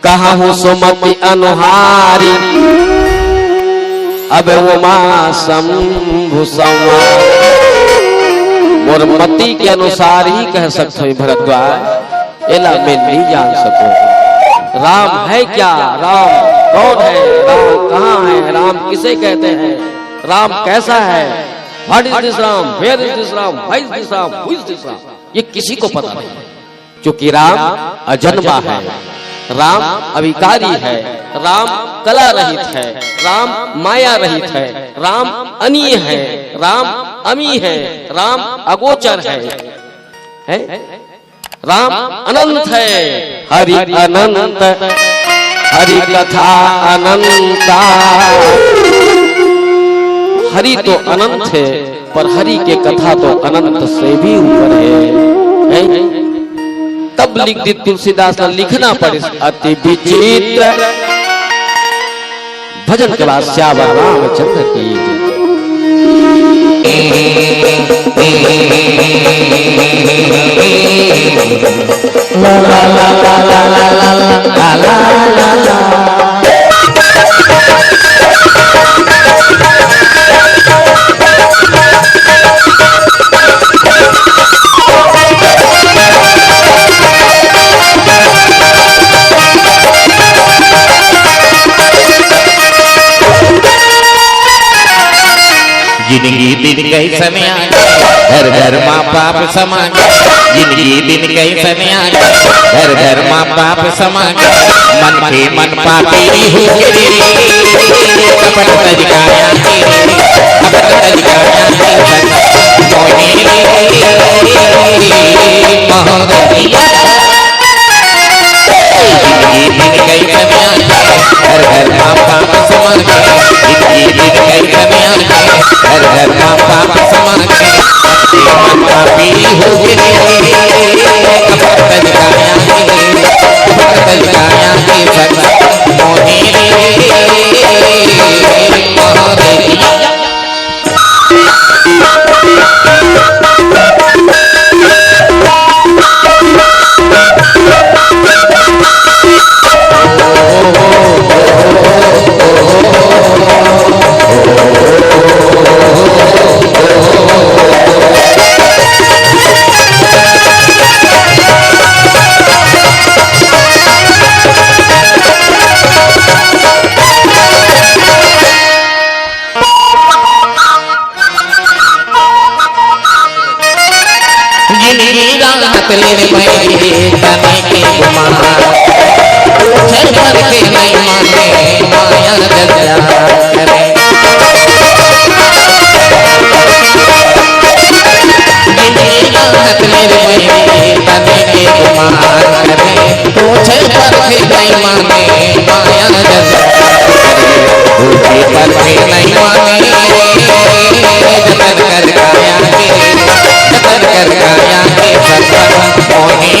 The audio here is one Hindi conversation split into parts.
कहा हूँ सुमति अनुहारी अब वो माँ शंभु संवार। मोर मति के अनुसार ही कह सकते हो भरद्वाज, एला मैं नहीं जान सकूं। राम है क्या, राम कौन है, राम कहाँ है, राम किसे कहते हैं, राम कैसा है, what is this Ram, where is this Ram, why is this Ram, who is this Ram, ये किसी को पता नहीं। क्योंकि राम अजन्मा है, राम अविकारी है, राम कला रहित है, राम माया रहित है, राम अनीय है, राम अमी है, राम अगोचर है? राम अनंत है, हरि अनंत, हरि कथा अनंता। हरि तो अनंत है, पर हरि के कथा तो अनंत से भी ऊपर है? तब लिख दी तुलसीदास ने, लिखना पड़े अति विचित्र भजन के बाद श्यावर रामचंद्र की। ला ला ला ला ला ला ला ला ला। जिंदगी दिन कई समय आ गए, घर घर माँ बाप समा गए। जिंदगी दिन कई समय आ गए, घर घर माँ बाप समा गए। मन के मन पापी हो गए, कपट तजकाया कपट तजकाया मोहे मोहनिया। जिंदगी दिन कई समय आ गए, घर घर माँ बाप समा गए। जिंदगी दिन कई समय आ गए, घर घर माँ बाप समा गए। मन पापी हो गए, कपट तजकाया कपट तजकाया मोहे लेने पड़ेगी तने के गुमान छल भर के नहीं माने माया दरिया करे। जिंदगी रात लेने पड़ेगी तने के गुमान करे। छल भर के नहीं माने माया दरिया करे। पर के नहीं माने जतन कर काया के जतन कर काया के मोहे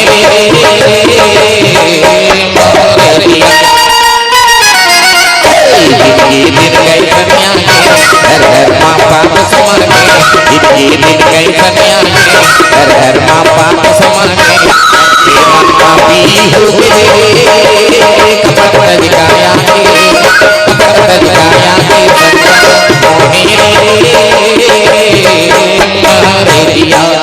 जिंदगी दिन गई कन्या घर घर माँ बाप समा गए। जिंदगी दिन गई कन्या घर घर माँ बाप समा गए। मन पापी हो गए, कपट तजकाया कपट तजकाया मोहे दिया।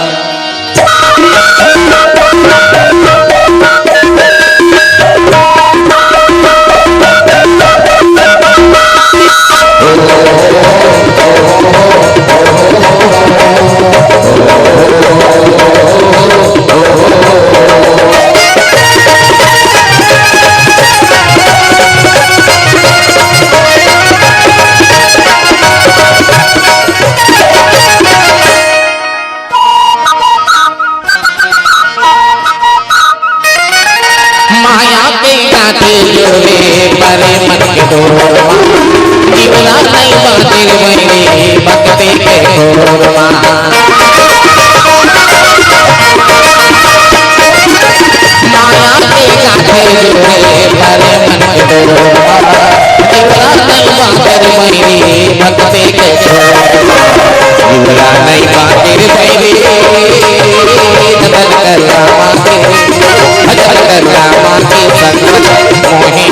माया के गाते जोड़े परे मन के डोरवा जीवना नहीं बातें बने बकते के डोरवा। माया के गाते जोड़े परे मन के डोरवा जीवना नहीं बातें बने बकते के डोरवा। जीवना नहीं बातें बने जतन कर रामा के जतन कर रामा के संग मोहे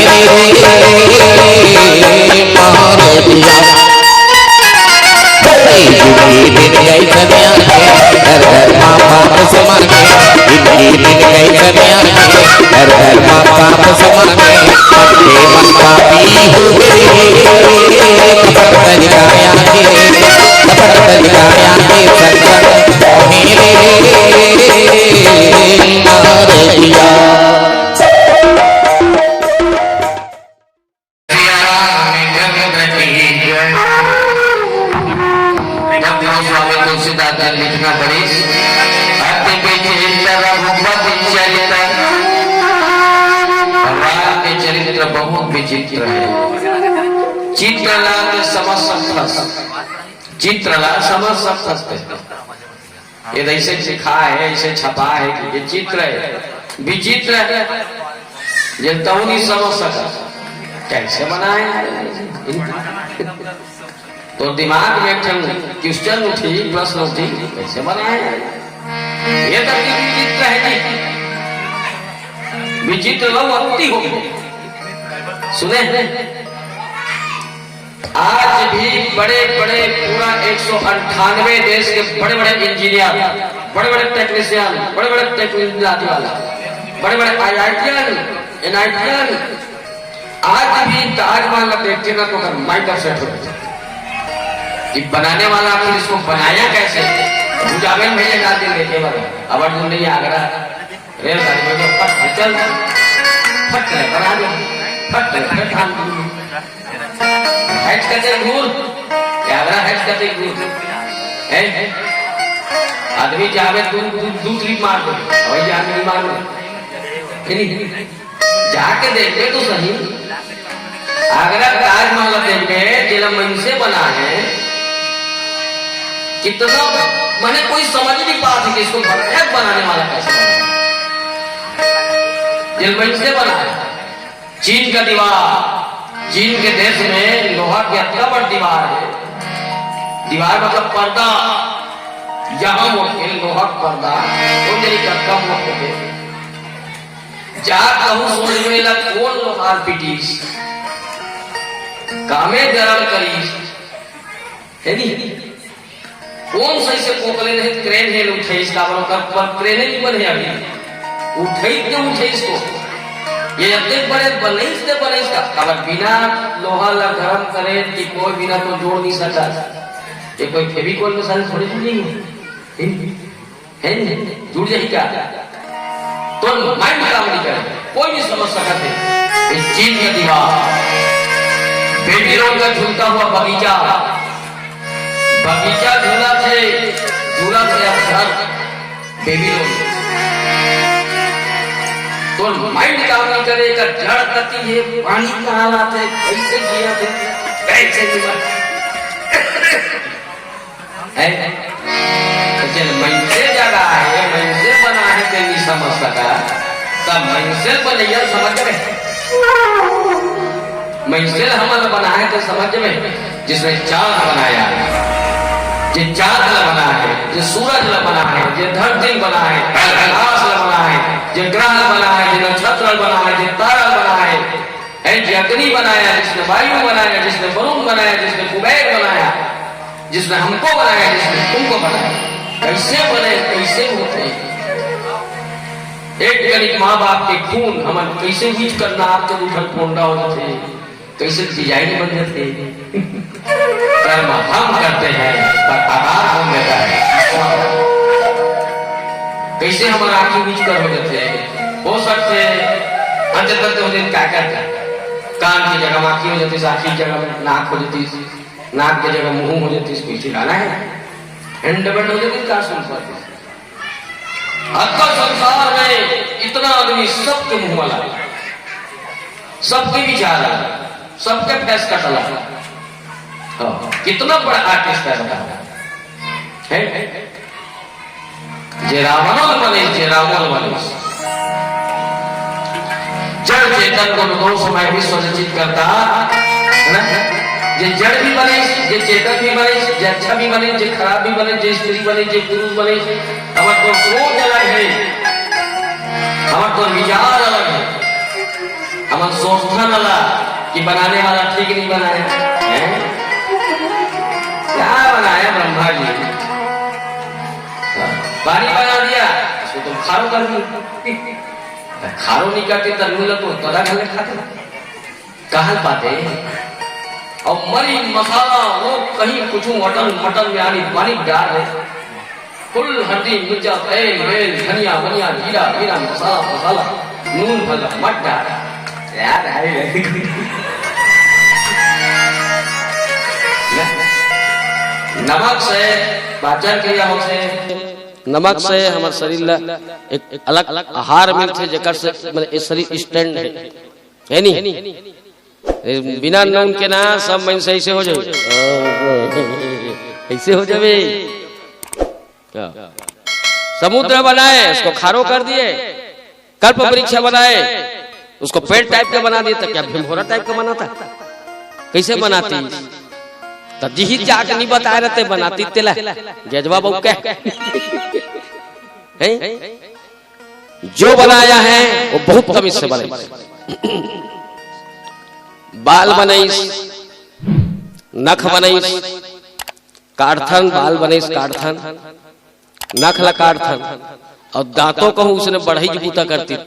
कपट तरिकाया के कपट तरिकाया के सत्संग मेरे नारे दिया लिखना गणेश भगवान के चरित्र बहुत विचित्र है। चित्रला के समझ सकता चित्रला समझ सकते ये ऐसे लिखा है ऐसे छपा है कि ये चित्र है विचित्र है ये तो नहीं समझ सका कैसे बनाए। तो दिमाग में क्वेश्चन उठी प्रश्न उठी कैसे बनाए ये तो विचित्र है जी विचित्र लोग अति हो गए। सुने आज भी बड़े बड़े पूरा 198 देश के बड़े बड़े इंजीनियर बड़े बड़े टेक्नीशियन बड़े बड़े टेक्नोलॉजी वाला बड़े बड़े IITian NITian आज भी ताजमहल देखते ना तो माइंड सेट हो कि बनाने वाला आखिर इसको बनाया कैसे। मुजावेल भैया जाते देखे वाले अब अर्जुन नहीं आगरा रेलगाड़ी में तो फट चल फट रहे बना दो फट रहे ठान हैच करते घूर आगरा हैच करते घूर है आदमी जावे दूसरी मार दो और जाके मार दो जाके देखते तो सही आगरा ताजमहल देखे जिला मन से बना है कितना मैंने कोई समझ नहीं पा था कि इसको बनाने वाला कैसे दिलमन से बना है। चीन का दीवार चीन के देश में लोहा की इतना बड़ी दीवार है दीवार मतलब पर्दा यहाँ मोटे लोहा पर्दा वो मेरी कम मोटे जा कहूँ सोच में लग कौन लोहार पिटीस कामे गरम करीस है नहीं कौन सही से कोकले नहीं क्रेन है उठे इसका पर क्रेन नहीं बने अभी उठे क्यों उठे इसको ये अपने बड़े बने इसका अगर बिना लोहा ला गरम करे कि कोई बिना तो जोड़ नहीं सकता ये कोई फेविकोल के साथ थोड़ी जुड़ी है जुड़ जाए क्या तो माइंड काम नहीं करे कोई भी समझ सकते इस चीन का दीवार बेबी लोग का झूलता हुआ बगीचा बगीचा झूला थे घर बेबी लोग तो माइंड काम नहीं करेगा जड़ करती है पानी कहाँ लाते कैसे जिया थे कैसे जीवा मन से जगह है मन से बना है कोई नहीं समझ सका तब मन से बनैया समझ रहे मंजिल हमारा बना है तो समझ में जिसने चांद बनाया जो चांद बना है जो सूरज बना है जो धरती बना है आकाश बना है जो ग्रह बना है जो नक्षत्र बना है जो तारा बना है जो अग्नि बनाया जिसने वायु बनाया जिसने वरुण बनाया जिसने कुबेर बनाया जिसने हमको बनाया जिसने तुमको बनाया कैसे बने कैसे होते एक गरीब माँ बाप के खून हम कैसे यूज करना आपके उठल फोंडा हो जाते कैसे डिजाइन बन जाते कर्म हम करते हैं पर आधार कौन देता है कैसे हमारा आंखें नीच कर हो जाते हो सकते अंदर करते हो क्या करते कान की जगह आंखें हो जाती आंखी की जगह नाक हो जाती नाक की जगह मुंह हो जाती इसको ठिकाना है हैंडबेंड हो जाती क्या सुन पाती संसार में इतना आदमी सबके मुंह वाला सबके विचार सबके फेस का चला कितना बड़ा आर्टिस्ट है जे रावण बने जे रावण बने जड़ चेतन को दो समय भी स्वरचित करता जे जड़ भी बने जे चेतन भी बने जे अच्छा भी बने जे खराब भी बने जे स्त्री बने जे पुरुष बने हमार तो सोच अलग है हमार तो विचार अलग है हमार सोचना अलग कि बनाने वाला ठीक नहीं बनाया क्या बनाया ब्रह्मा जी पानी बना दिया उसको तुम खारो कर दी खारो नहीं करते तब तो तदा खाते कहा पाते और मरी मसाला वो कहीं कुछ मटन मटन में आनी पानी डाल है कुल हड्डी मिर्चा तेल वेल धनिया बनिया जीरा जीरा मसाला मसाला नून भला मत डाल यार नमक से पाचन क्रिया होते नमक से हमारे शरीर ला एक अलग अलग आहार मिलते जेकर से मतलब शरीर स्टैंड है नहीं बिना नून के ना सब मन से ऐसे हो जाए ऐसे हो जावे समुद्र बनाए उसको खारो कर दिए कल्प वृक्ष बनाए उसको पेड़ टाइप का बना दिए तो क्या भीमभोरा टाइप का बनाता कैसे बनाती तो जी जाके नहीं बताए रहते बनाती तेला गेजवा बहू क्या जो बनाया है वो बहुत कम इससे बने बाल बनईस नख बनईस काढ़थन बाल बनईस काढ़थन नख ला काढ़थन और दांतों को उसने बढ़ई जूता करती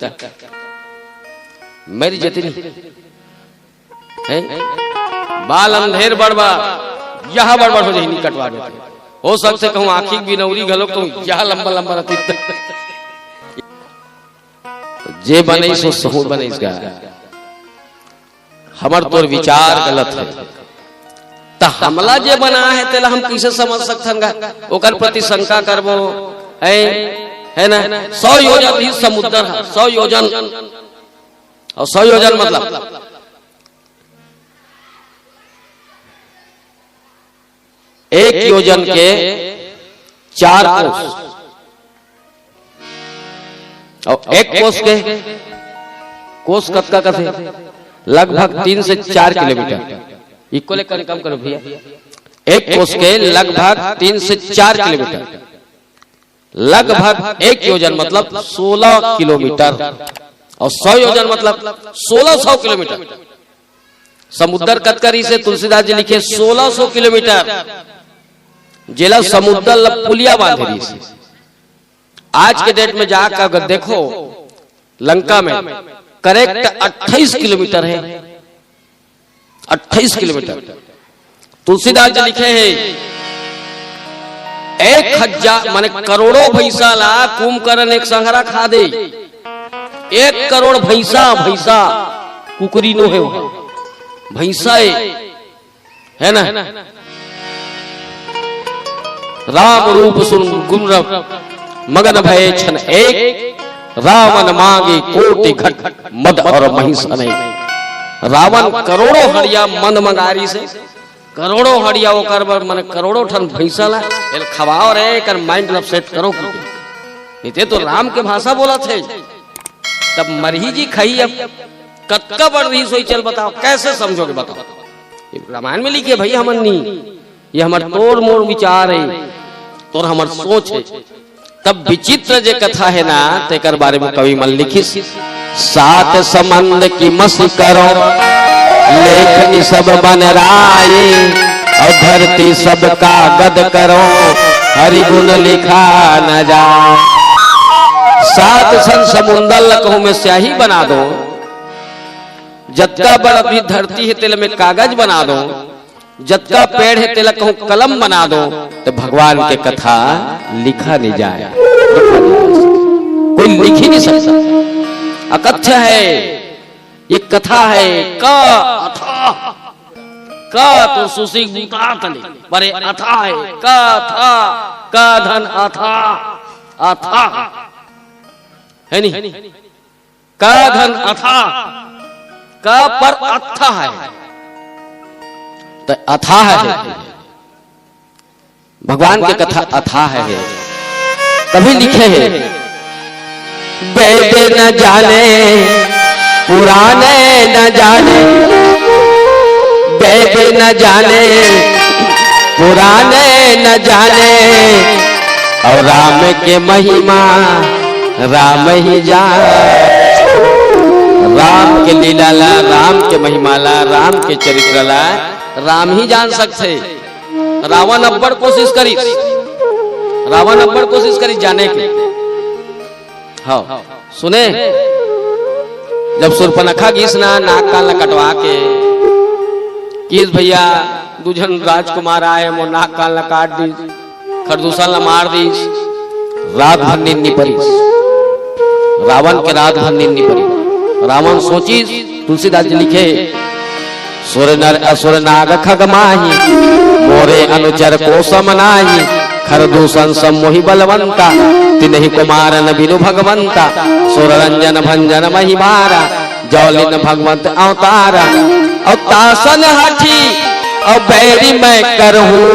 मेरी जितनी है बाल अंधेर बड़बा यह बड़बड़ हो जाए नहीं कटवा देते हो सकते कहूँ आखिर बिनौरी गलो तो यह लंबा लंबा रहती जे बने सो सहूर बने इसका हमार तोर विचार गलत है तो हमला जे बना है तेला हम कैसे समझ सकथन ओकर प्रति शंका करबो है ना 100 योजन ही समुद्र है 100 योजन और 100 योजन मतलब एक योजन के 4 कोस और एक कोस के कोस कतका कथे लगभग 3 से 4 किलोमीटर इक्वल कम करो भैया एक कोस के लगभग 3 से 4 किलोमीटर लगभग एक योजन मतलब 16 किलोमीटर और 100 योजन मतलब 1600 किलोमीटर समुद्र कतकरी से तुलसीदास जी लिखे 1600 किलोमीटर जिला समुद्र पुलिया बांधेरी से आज के डेट में जाकर अगर देखो लंका में करेक्ट 28 किलोमीटर है 28 किलोमीटर तुलसीदास जी लिखे हैं 1000 माने करोड़ों भैंसा ला कुंभकर्ण एक संहरा खा दे 1 करोड़ भैंसा कुकरी नो है भैंसा है ना राम रूप सुन गुण मगन भय छन एक रावण मांगे कोटि घट मद और महिष अनेक रावण करोड़ों हड़िया मंद मंगारी से करोड़ों हड़िया ओकर मन करोड़ों ठन भैंसा ला खवाओ रे कर माइंड अपसेट करो इते तो राम के भाषा बोला थे तब मरही जी खई अब कतका बढ़ रही सोई चल बताओ कैसे समझोगे बताओ रामायण में लिखे भैया हमन नहीं ये हमार तोड़ मोड़ विचार है तोर हमार सोच है तब विचित्र जे कथा है ना तेकर बारे में कवि मन लिखी 7 समंद की मसी करो लेखनी सब बन राये और धरती सब का गद करो हरि गुण लिखा न जाए 7 सन समुंदर लकहू में स्याही बना दो जत्का बड़ भी धरती है तेल में कागज बना दो जत्का पेड़ है तेल कहूं कलम बना दो तो भगवान के कथा लिखा नहीं जाए कोई लिख ही नहीं सकता अकथ्य है ये कथा है का तो सुसी बूता तले बड़े अथा है का धन अथा है नहीं का धन अथा का पर अथा है तो अथाह है भगवान की कथा अथाह है तभी लिखे हैं वेद न जाने पुराने न जाने वेद न जाने पुराने न जाने और राम के महिमा राम ही जाने राम के लीला ला राम के महिमा ला राम के चरित्र ला राम ही जान सकते रावण अब्बड़ कोशिश करी जाने की हाँ सुने जब सुर्पनखा घिसना नाक कान कटवा के किस भैया दुजन राजकुमार आए मोर नाक कान ला काट दी खरदूषण ला मार दी रात भर नींद नहीं पड़ी रावण के रात भर नींद नहीं पड़ी रावण सोची तुलसीदास जी लिखे सुर नर असुर नाग खग माही मोरे अनुचर को समनाही खरदूषण सम्मोहि बलवंता तिन्हि कुमार न बिनु भगवंता सुर रंजन भंजन महिमारा जौलिन भगवंत अवतारा अवतासन हठी और बैरी मैं करहूं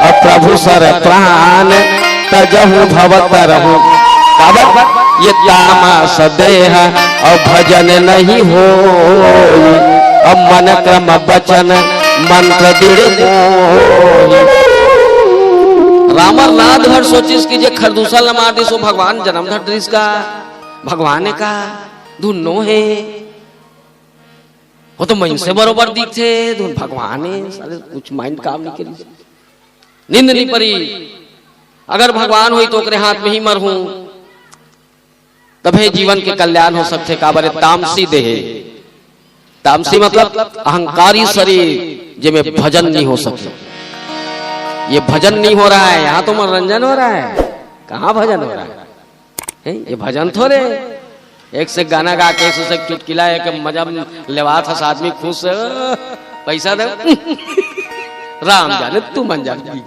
और प्रभु सर प्राण तजहु भवतरहु ये तामस देह और भजन नहीं हो अब मन क्रम बचन मंत्र दृढ़ रामर रात भर सोचिस कि जे खरदूषण मार दी सो भगवान जन्म धरिस का भगवान का धुनो है वो तो मन से बरोबर दिखते धुन भगवान है सारे कुछ माइंड काम नहीं करी नींद नहीं पड़ी अगर भगवान हुई तो ओकरे हाथ में ही मर हूं तभी जीवन के कल्याण हो सकते काबरे तामसी देह तामसी मतलब अहंकारी शरीर जिसमें भजन नहीं हो सकता ये भजन नहीं हो रहा है यहाँ तो मनोरंजन हो रहा है कहाँ भजन हो रहा है ये भजन थोड़े एक से गाना गा के से चुटकिला एक मजा लेवा था आदमी खुश पैसा दे राम जाने तू मन जाने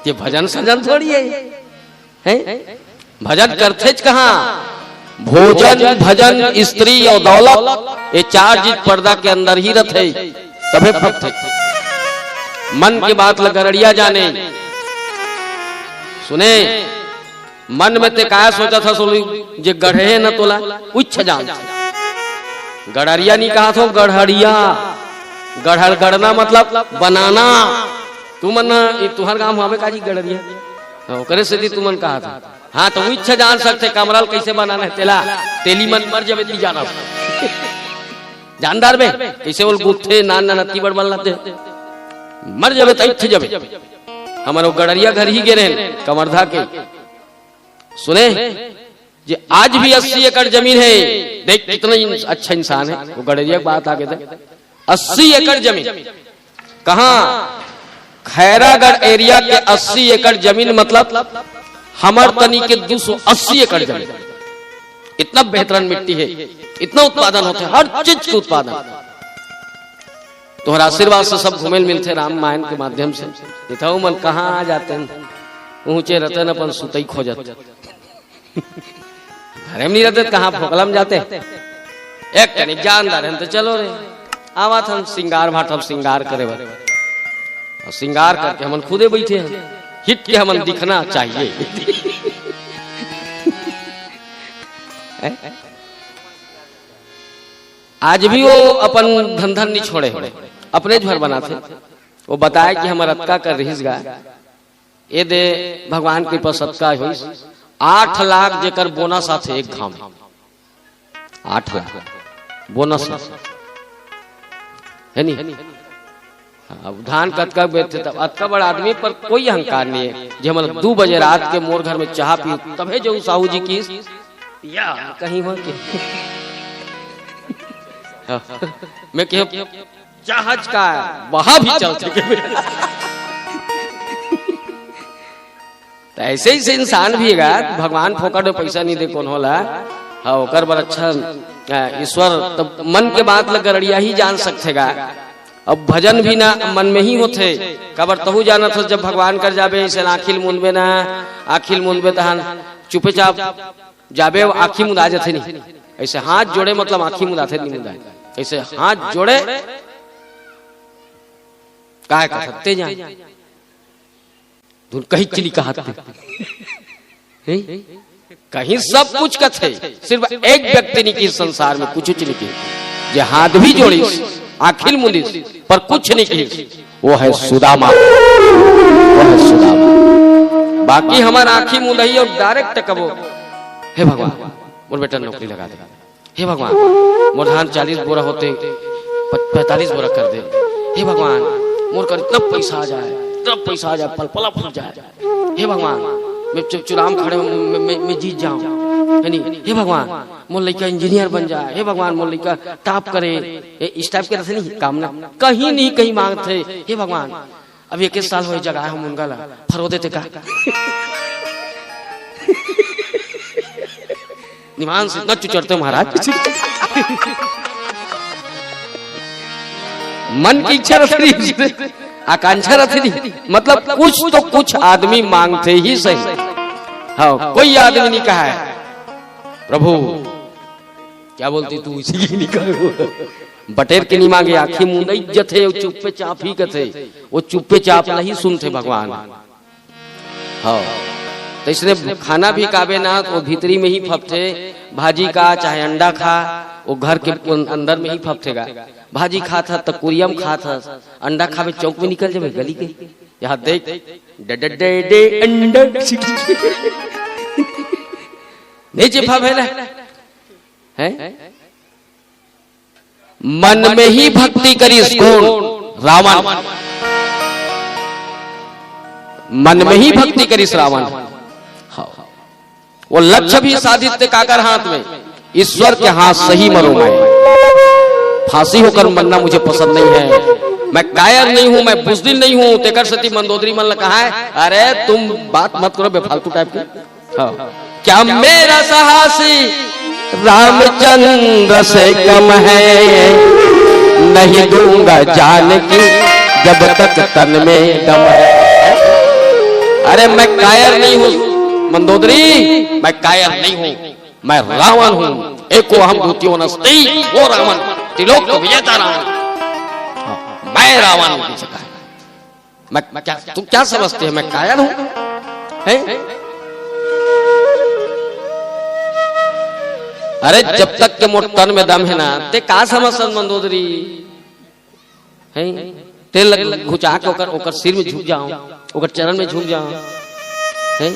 ये भजन सजन थोड़ी है भजन करते कहाँ भोजन भजन स्त्री और दौलत ये चार चीज पर्दा के अंदर ही रहते सभी भक्त मन की बात लगड़िया जाने सुने मन में ते क्या सोचा था सोली जे गढ़े न तोला उच्च जान गड़रिया नहीं कहा था गढ़रिया गढ़ गढ़ना मतलब बनाना तू मन तुहर गांव हमें काजी गढ़रिया करे से तू मन कहा था हाँ तो इच्छा जान सकते कमरल कैसे बनाना है तेला तेली मन मर जब इतनी जाना जानदार में कैसे बोल गुत्थे नान ना नती बड़ बनते मर जब तब जब हमारे गड़रिया घर ही गिरे कमरधा के सुने जे आज भी 80 एकड़ जमीन है देख कितना अच्छा इंसान है वो गड़रिया बात आगे थे 80 एकड़ जमीन कहाँ खैरागढ़ एरिया के 80 एकड़ जमीन मतलब हमर तनी के 280 एकड़ जमीन इतना बेहतरीन मिट्टी है इतना उत्पादन होता है हर चीज के उत्पादन तोहरा आशीर्वाद से सब घूमे मिलते राम मायन के माध्यम से देखा मन कहाँ आ जाते हैं ऊंचे रहते न अपन सुतई खोजत घरे में नहीं रहते कहाँ फोकलम जाते एक तनिक जानदार है तो चलो रे आवा हम सिंगार भाट हम सिंगार करे और सिंगार करके हम खुदे बैठे हैं हिट के हम दिखना चाहिए आज भी वो अपन धंधन नहीं छोड़े अपने घर बनाते वो बताया कि हमारा अक्का कर रहीस गा ये दे भगवान की प्रसत्ता हुई 8 लाख जेकर बोनस आते एक धाम 8 लाख बोनस है नहीं अब धान कतका बेचते तब अतका बड़ा आदमी पर कोई अहंकार नहीं है जो मतलब 2 बजे रात के मोर घर में चाह पी तभी जो साहू जी की या कहीं हो के मैं कह जहाज का वहां भी चलते तो ऐसे ही से इंसान भी है भगवान फोकट में पैसा नहीं दे कौन होला हाँ ओकर बर अच्छा ईश्वर तब मन के बात लगड़िया ही जान सकेगा अब भजन भी ना मन में ही होते कबर तहु जाना था जब भगवान कर जाबे ऐसे आखिल मुंदबे ना आखिल मुंदबे तहन चुपे चाप जाबे आखी मुदा जाते नहीं ऐसे हाथ जोड़े मतलब आखी मुदाते नहीं मुदा ऐसे हाथ जोड़े काय का सकते जा धुन कहीं चिली का हाथ कहीं सब कुछ कथे सिर्फ एक व्यक्ति नहीं की संसार में कुछ चिली की जे हाथ भी जोड़ी आखिल मुंदी पर कुछ नहीं की वो है सुदामा बाकी हमारा आखी मुंदही और डायरेक्ट कबो हे भगवान मोर बेटा नौकरी लगा दे हे भगवान मोर धान 40 बोरा होते 45 बोरा कर दे हे भगवान मोर कर इतना पैसा आ जाए पल पला फूल जाए हे भगवान मैं चुनाव खड़े मैं जीत जाऊं है नहीं, हे भगवान मोर लड़का इंजीनियर बन जाए, हे भगवान मोर लड़का टॉप करे, इस टाइप के रहते नहीं कामना कहीं नहीं कहीं मांगते। हे भगवान अब 21 साल हो जगह हम उनका फरो देते का निमान से इतना चुचड़ते महाराज। मन की इच्छा रहती, आकांक्षा रहती नहीं, मतलब कुछ तो कुछ आदमी मांगते ही सही। हाँ कोई आदमी नहीं कहा है प्रभु क्या बोलती तू इसी की नहीं कहो बटेर के नहीं मांगे, आखिर मुंडा इज्जत है, वो चुप्पे चाप ही कथे, वो चुप्पे चाप नहीं सुनते भगवान। हाँ तो इसने खाना भी काबे ना तो भीतरी में ही फपथे, भाजी का चाहे अंडा खा वो घर के अंदर में ही फपथेगा। भाजी खा था तो कुरिया में खा था, अंडा खावे चौक में निकल जावे गली के, यहाँ देख डे डे डे डे अंडा नहीं चिपा भेला है। मन में ही भक्ति करी कौन रावण, मन में ही भक्ति करी रावण। वो लक्ष्य भी साधित काकर हाथ में, ईश्वर के हाथ सही मरो मैं, फांसी होकर मरना मुझे पसंद नहीं है, मैं कायर नहीं हूं, मैं बुजदिल नहीं हूं। तेकर सती मंदोदरी मन ने कहा है अरे तुम बात मत करो बेफालतू टाइप की। हाँ क्या मेरा साहसी रामचंद्र से कम है, नहीं दूंगा जान की जब तक तन में दम है। अरे मैं कायर नहीं हूं मंदोदरी, मैं कायर नहीं हूं, मैं रावण हूं, एको हम द्वितीयो नस्ति, वो रावण त्रिलोक को विजेता रावण, मैं रावण हूं। मैं क्या तुम क्या समझते हो मैं कायर हूं है? अरे जब तक के मोट तन में दम है ना ते का समझ मंदोदरी है, तेल घुचा के ओकर सिर में झुक जाऊं, ओकर चरण में झुक जाऊं है?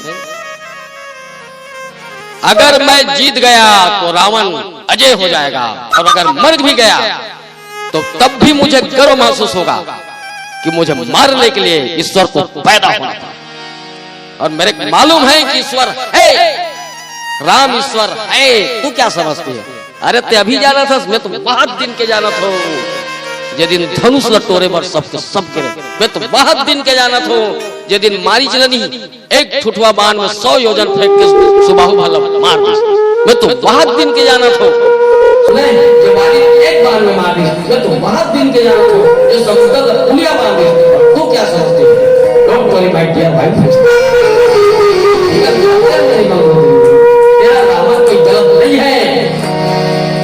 अगर मैं जीत गया तो रावण अजय हो जाएगा, और अगर मर भी गया तो तब भी मुझे गर्व महसूस होगा कि मुझे मारने के लिए ईश्वर को पैदा होना था। और मेरे मालूम है कि ईश्वर है, राम ईश्वर है। तू क्या समझती है? अरे ते अभी जाना था, मैं तो बहुत दिन के जाना था, जे दिन धनुष लटोरे बर सबके सब गिरे, मैं तो बहुत दिन के जाना था, जे दिन मारी चलनी एक ठुठवा बाण में 100 योजन फेंक के सुबाहु भाला मार दी, मैं तो बहुत दिन के जाना था। सुने जो मारी एक बार में मार दी, मैं तो बहुत दिन के जाना था, जो समुद्र का पुलिया बांध दी। तू क्या समझती है? Don't worry my dear wife, तेरा रावण कोई गलत नहीं है,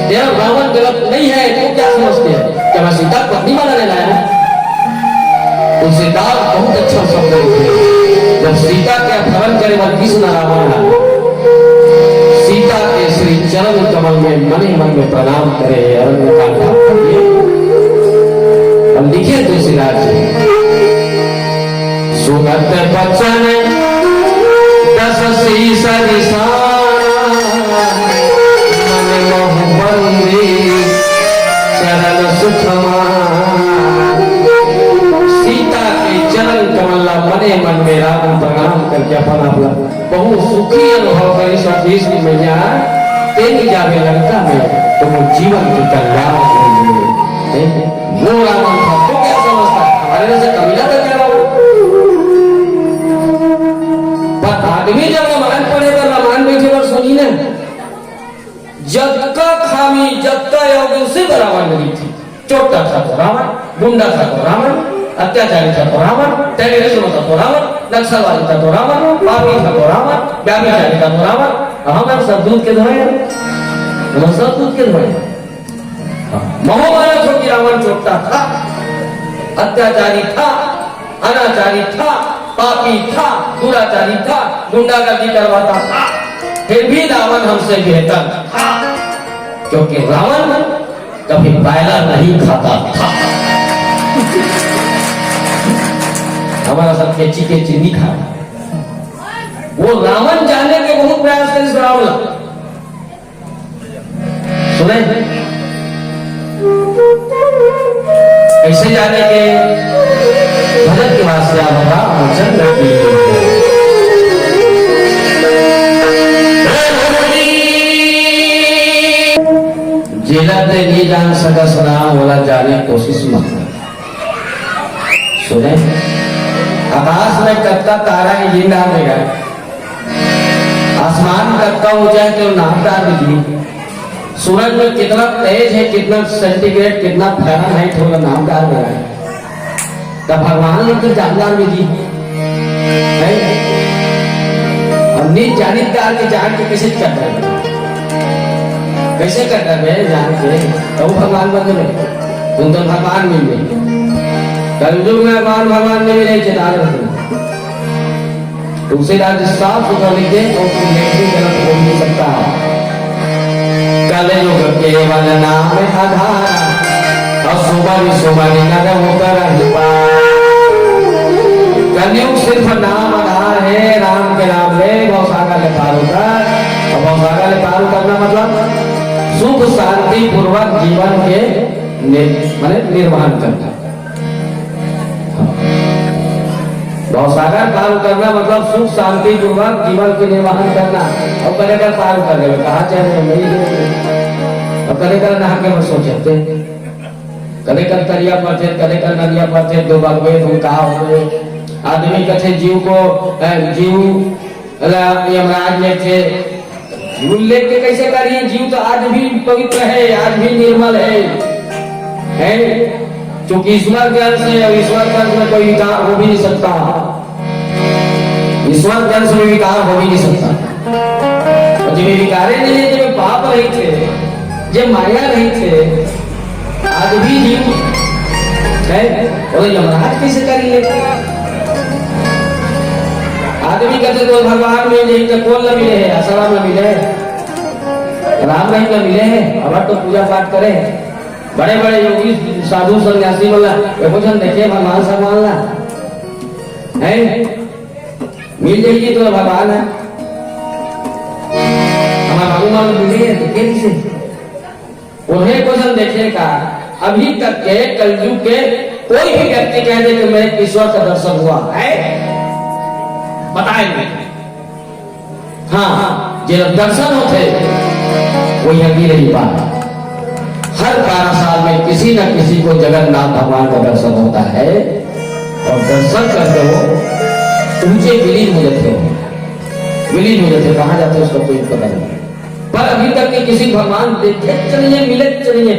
तेरा रावण गलत नहीं है। तू क्या समझती है क्या मैं सीता पत्नी बनाने लाया हूं? तुलसीदास बहुत अच्छा शब्द लिखे, जब सीता के अपहरण करे वह कृष्ण रावण सीता के श्री चरण कमल में मने मन में प्रणाम करे, अरण्य कांटा करिए। हम लिखे तुलसीदास जी, सुनत बचन दस शीश निशान, मन मोह बंदी चरण सुखमान। सीता के चरण कमला मने मन में राम प्रणाम करके अपन अपना बहुत सुखी अनुभव करी। सब देश की मैया तेरी जावे लंका में तुम जीवन की कल्याण करेंगे। वो रावण था, तो क्या समझता है हमारे से कमीना था क्या? पर आदमी जब रामायण पढ़ेगा, रामायण बैठे और सुनी ना, जग का खामी जग का योग से रावण नहीं थी। चोटा था तो रावण, गुंडा था तो रावण, अत्याचारी था तो रावण, टेररिज्म था तो रावण, नक्सलवादी था तो रावण, पापी था तो रावण, व्याभिचारी था तो रावण। हमारे सब दूध के धोए, हम सब दूध के धोए। महाभारत हो कि रावण चोटा था, अत्याचारी था, अनाचारी था, पापी था, दुराचारी था, गुंडागर्दी करवाता था, फिर भी रावण हमसे बेहतर था, क्योंकि रावण कभी बैला नहीं खाता था। हमारा सब केची केची नहीं खाता। वो रावण जाने के बहुत प्रयास करे, रावण सुने कैसे जाने के भजन के वास्ते रामचंद्र की सकस ना बोला जाने कोशिश मत कर। सुने, आकाश में कब का तारा है ये नाम देगा, आसमान कब का हो जाए तो नाम डाल दीजिए, सूरज में कितना तेज है, कितना सेंटीग्रेड, कितना फ़ारेनहाइट होगा, नाम डाल देगा। तब भगवान ने तो जानदार विधि हम नहीं जानी डाल के जान के कैसे कर रहे हैं, कैसे कर रहे हैं जान के, तो भगवान बन गए, तुम तो भगवान मिल गए। कलयुग में भगवान ने मिले चेतार तुलसीदास साफ सुथरा लिखे तो गलत हो नहीं सकता। कलयुग केवल नाम आधार और सुबह सुबह नर होकर कलयुग सिर्फ नाम आधार है, राम के नाम ले गौसागर ले पार उतर, और गौसागर ले पार उतरना मतलब सुख शांति पूर्वक जीवन के निर्वहन करना। गौसागर पार करना मतलब सुख शांति पूर्वक जीवन के निर्वहन करना। और कलेकर पार कर रहे कहा चाहे और कलेकर नहा के बस सोचते कलेकर तरिया पर थे, कलेकर नदिया पर थे, दो बगवे तुम कहा हो आदमी कथे जीव को जीव यमराज ले थे, लेख के कैसे करिए, जीव तो आज भी पवित्र है, आज भी निर्मल है क्योंकि ईश्वर के अंश है और ईश्वर के अंश में कोई विकार हो भी नहीं सकता, ईश्वर के अंश में विकार हो भी नहीं सकता। और जब विकारे नहीं है, जब पाप नहीं थे, जब माया नहीं थे, आज भी जीव है और यमराज कैसे करिए। आदमी कहते तो भगवान मिल जाए तो कौन न मिले है, असरा में मिले, राम नहीं न मिले है, अब तो पूजा पाठ करे, बड़े बड़े योगी साधु सन्यासी बोला भोजन देखे भगवान सब मानना है, मिल जाइए तो भगवान है। हमारा भगवान मिले है तो कैसे उन्हें भोजन देखे का अभी तक के कलयुग के कोई भी व्यक्ति कह दे कि मैं ईश्वर का दर्शन हुआ है बताएंगे। हाँ जो दर्शन होते वो यह भी नहीं पाता। हर 12 साल में किसी न किसी को जगन्नाथ भगवान का दर्शन होता है और दर्शन करके वो ऊंचे विलीन हो जाते हो, विलीन हो जाते, कहाँ जाते उसको कोई पता नहीं। पर अभी तक के किसी भगवान देखे चलिए मिले चलिए,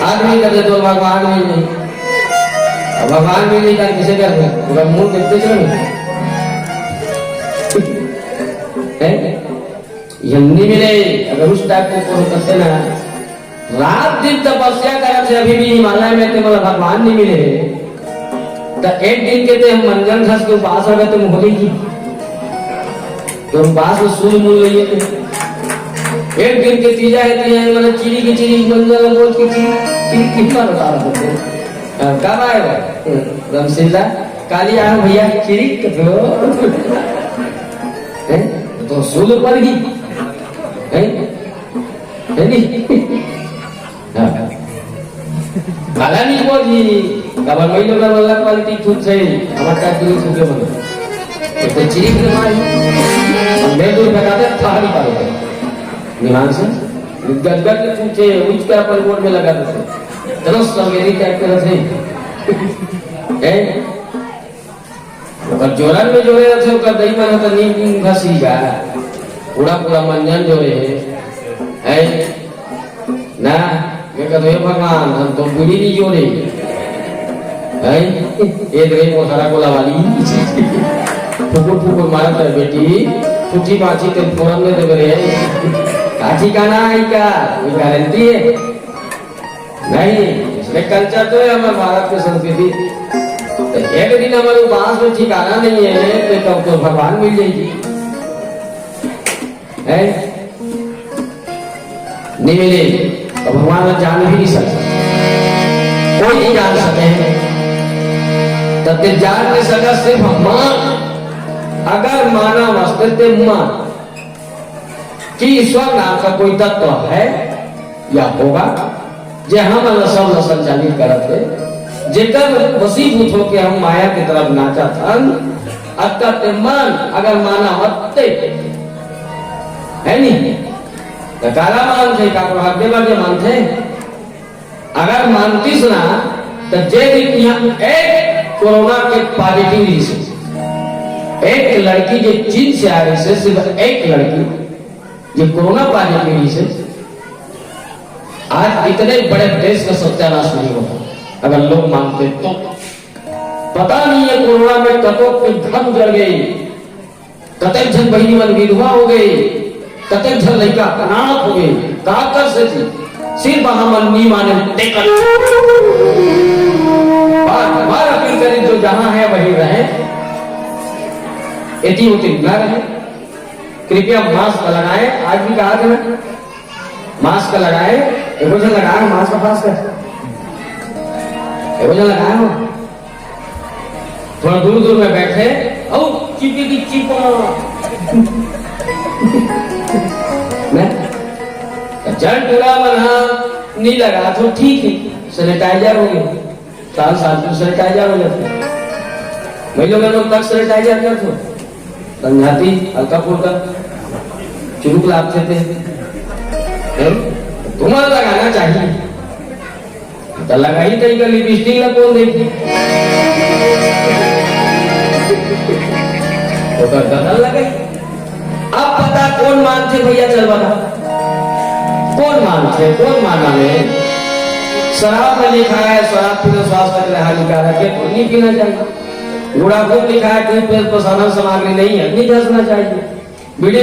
आदमी करते तो भगवान मिल नहीं, भगवान मिल नहीं किसे कर मुंह देखते चले यमनी मिले। अगर उस टाइप को करते ना रात दिन तपस्या करते अभी भी हिमालय में थे बोला भगवान नहीं मिले तो एक दिन के थे हम मंजन घस के उपास हो गए तुम होली की तो उपास में सूर्य मूल रही थे। एक दिन के तीजा है मतलब चिड़ी की चिड़ी मंजन बोल की चिड़ी कितना बता रहे थे कब आए रमसिल्ला काली आए भैया चिड़ी तो सूर्य पर ही काला नहीं बोली कबर वही लोग वाला क्वालिटी खुद से हमारे का दिल छुके बने तो चिड़ी के मारी मैं दूर बताते था नहीं पाए निमान से गदगद के पूछे उच्च का पर बोर्ड में लगा देते चलो सवेरी टाइप के रहे हैं और जोरन में जोड़े रहे उसका दही बना तो नींद घसी जा पूरा पूरा मंजन जोड़े है ना मैं कहते हैं भगवान हम तो बुरी नहीं जोड़े है ये दे वो सारा गोला वाली फुकुर फुकुर मारता है बेटी फुची बाची ते फोरम में दे रहे काची का ना है क्या कोई गारंटी है नहीं। इसमें कल्चर तो है हमारे भारत की संस्कृति। एक दिन हमारे उपास में ठिकाना नहीं है तो भगवान मिल जाएगी है नहीं मिले तो भगवान में जान भी नहीं सकता, कोई नहीं जान सके तब तक जान नहीं सका सिर्फ मान। अगर मानव अस्तित्व मान कि ईश्वर नाम का कोई तत्व है या होगा जे हम सब संचालित करते जेकर वसीभूत हो के हम माया की तरफ नाचा था अत्य मन अगर माना हत्ते है नहीं काला मानते का प्रभाव बागे मानते अगर मानतीस ना तो जे यहाँ एक कोरोना के पॉजिटिव रही से एक लड़की जो चीन से आ रही से सिर्फ एक लड़की जो कोरोना पॉजिटिव रही से आज इतने बड़े देश का सत्यानाश नहीं होता अगर लोग मानते तो। पता नहीं है कोरोना में कतों के धन जल गई, कतक जन बहनी मन विधवा हो गई, कतक जन लड़का अनाथ हो गई, का कर से थी सिर्फ हम नहीं माने टेकन बार अपील करें जो जहां है वही रहे, एटी होती न रहे। कृपया मास्क लगाए, आज भी कहा था ना मास्क लगाए, एक जन लगाए मास्क का पास कर, एक जन लगाए हो थोड़ा दूर दूर में बैठे और चिपी की चिपा मैं जल पूरा बना नहीं लगा तो ठीक है, सैनिटाइजर हो गया, साल साल में सैनिटाइजर हो जाते महिला लोग तक सैनिटाइजर कर दो संघाती हल्का फुल्का चुरुक लाते थे, तुम्हारा लगाना चाहिए तो लगाई कहीं का लिपस्टिक ना कौन देखी तो गदल लगाई। अब पता कौन मानते भैया चल बता कौन मानते कौन माना में शराब में लिखा है शराब पीना स्वास्थ्य के लिए हानिकारक है तो नहीं पीना चाहिए, गुड़ाखोर लिखा है टूथपेस्ट प्रसाधन सामग्री नहीं है नहीं घसना चाहिए, बीड़ी